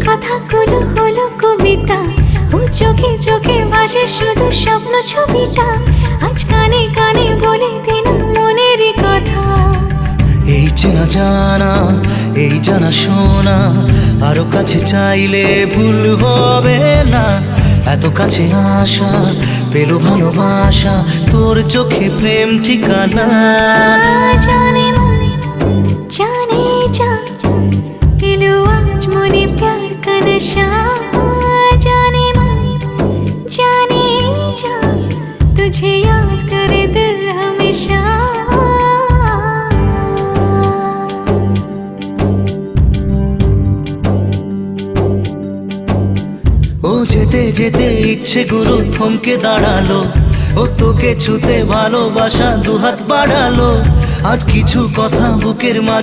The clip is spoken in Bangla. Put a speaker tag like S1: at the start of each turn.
S1: কথাগুলো হলো কবিতা, ও চোখে চোখে ভাসে শুধু স্বপ্ন ছবিটা। আজ কানে কানে বলে দিন মনেরই কথা।
S2: এই চেনা জানা, এই জানা শোনা, আরো কাছে চাইলে ভুল হবে না। এত কাছে আসা পেলো ভালোবাসা, তোর চোখে প্রেম ঠিকানা।
S1: জানে মন জানে जा दिलो आज मने प्यार का नशा। जाने मन जाने जा तुझे याद करे दिल हमेशा।
S2: ও যেতে যেতে ইচ্ছে গুলো থমকে দাঁড়ালো, ও তোকে ছুতে ভালোবাসা দুহাত বাড়ালো। আজ কিছু কথা বুকের মাঝে